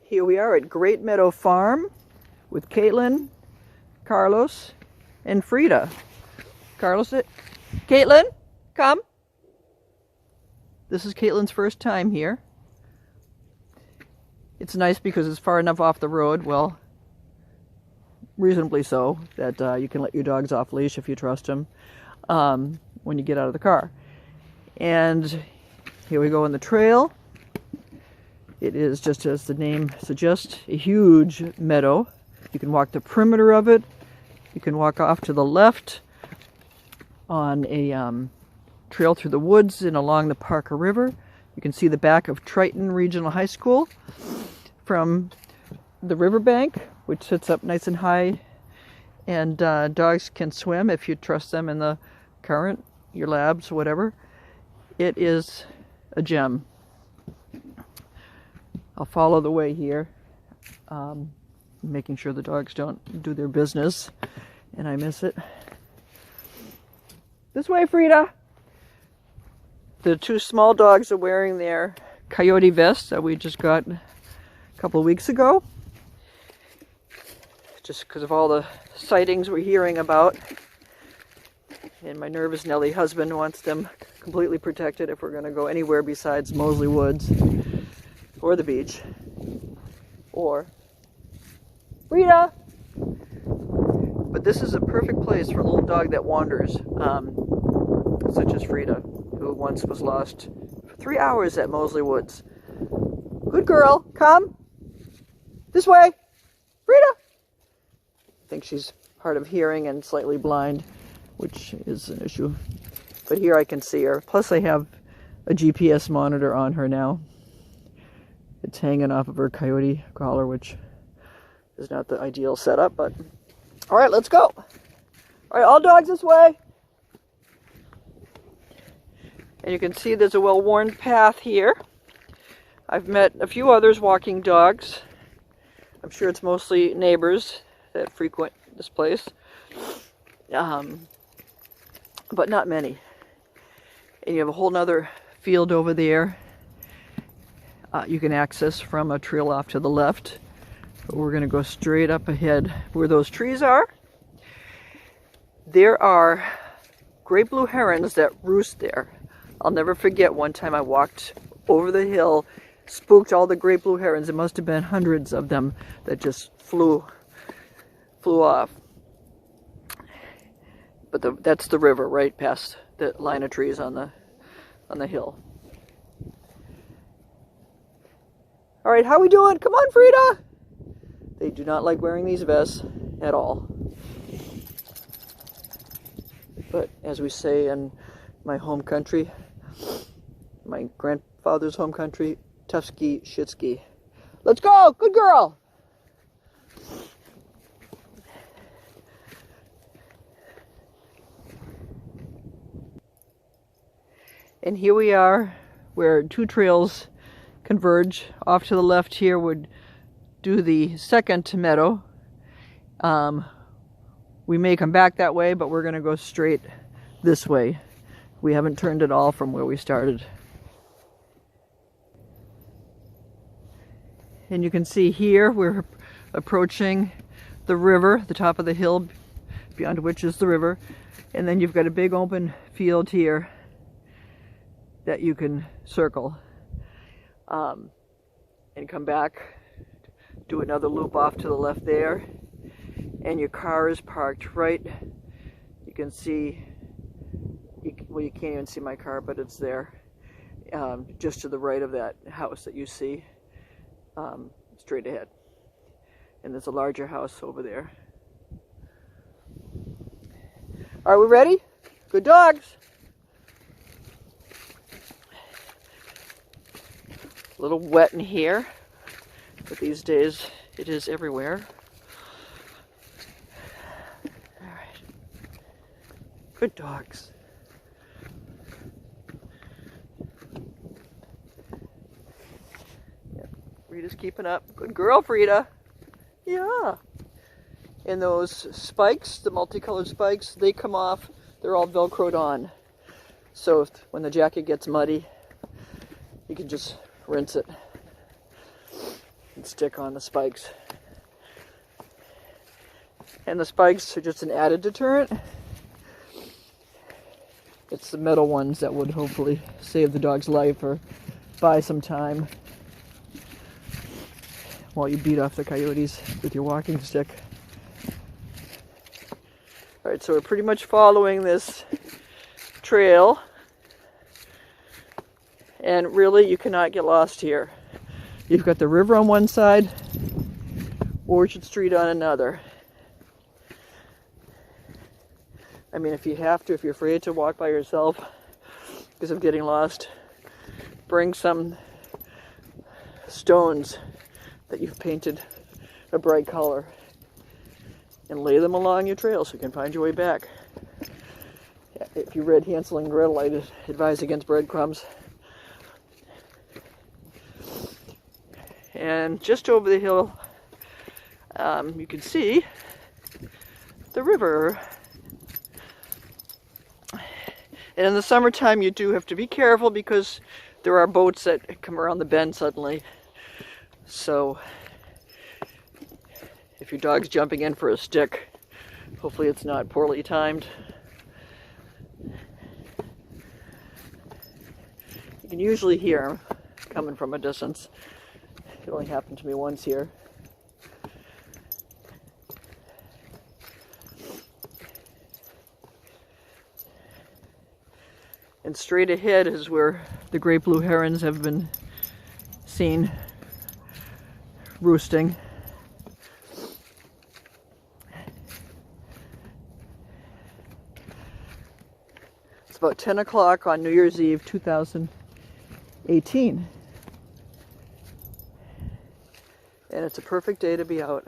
Here we are at Great Meadow Farm with Caitlin, Carlos, and Frida. Carlos, Caitlin, come. This is Caitlin's first time here. It's nice because it's far enough off the road, well, reasonably so, that you can let your dogs off leash if you trust them when you get out of the car. And here we go on the trail. It is, just as the name suggests, a huge meadow. You can walk the perimeter of it. You can walk off to the left on a trail through the woods and along the Parker River. You can see the back of Triton Regional High School from the riverbank, which sits up nice and high, and dogs can swim if you trust them in the current, your labs, whatever. It is a gem. I'll follow the way here, making sure the dogs don't do their business and I miss it. This way, Frida. The two small dogs are wearing their coyote vests that we just got a couple of weeks ago, just because of all the sightings we're hearing about. And my nervous Nelly husband wants them completely protected if we're going to go anywhere besides Mosley Woods or the beach or Frida. But this is a perfect place for a little dog that wanders, such as Frida, who once was lost for 3 hours at Mosley Woods. Good girl, come this way, Frida. I think she's hard of hearing and slightly blind, which is an issue. But here I can see her. Plus I have a GPS monitor on her now. It's hanging off of her coyote collar, which is not the ideal setup, but all right, let's go. All right, all dogs this way. And you can see there's a well-worn path here. I've met a few others walking dogs. I'm sure it's mostly neighbors that frequent this place, but not many. And you have a whole nother field over there you can access from a trail off to the left. But we're going to go straight up ahead where those trees are. There are great blue herons that roost there. I'll never forget one time I walked over the hill, spooked all the great blue herons. There must have been hundreds of them that just flew off. But that's the river right past the line of trees on the hill. All right, how we doing? Come on, Frida. They do not like wearing these vests at all. But as we say in my home country, my grandfather's home country, tough ski, shit ski. Let's go, good girl. And here we are where two trails converge. Off to the left here would do the second meadow. We may come back that way, but we're going to go straight this way. We haven't turned at all from where we started. And you can see here we're approaching the river, the top of the hill beyond which is the river. And then you've got a big open field here that you can circle and come back, do another loop off to the left there, and your car is parked right. You can see, well, you can't even see my car, but it's there, just to the right of that house that you see, straight ahead. And there's a larger house over there. Are we ready? Good dogs. A little wet in here, but these days it is everywhere. All right. Good dogs. Yep. Frida's keeping up. Good girl, Frida. Yeah. And those spikes, the multicolored spikes, they come off. They're all Velcroed on. So when the jacket gets muddy, you can just rinse it. can stick on the spikes. And the spikes are just an added deterrent. It's the metal ones that would hopefully save the dog's life or buy some time while you beat off the coyotes with your walking stick. Alright, so we're pretty much following this trail, and really you cannot get lost here. You've got the river on one side, Orchard Street on another. I mean, if you have to, if you're afraid to walk by yourself because of getting lost, bring some stones that you've painted a bright color and lay them along your trail so you can find your way back. If you read Hansel and Gretel, I'd advise against breadcrumbs. And just over the hill, you can see the river. And in the summertime, you do have to be careful because there are boats that come around the bend suddenly. So if your dog's jumping in for a stick, hopefully it's not poorly timed. You can usually hear them coming from a distance. It only happened to me once here. And straight ahead is where the great blue herons have been seen roosting. It's about 10 o'clock on New Year's Eve 2018. And it's a perfect day to be out.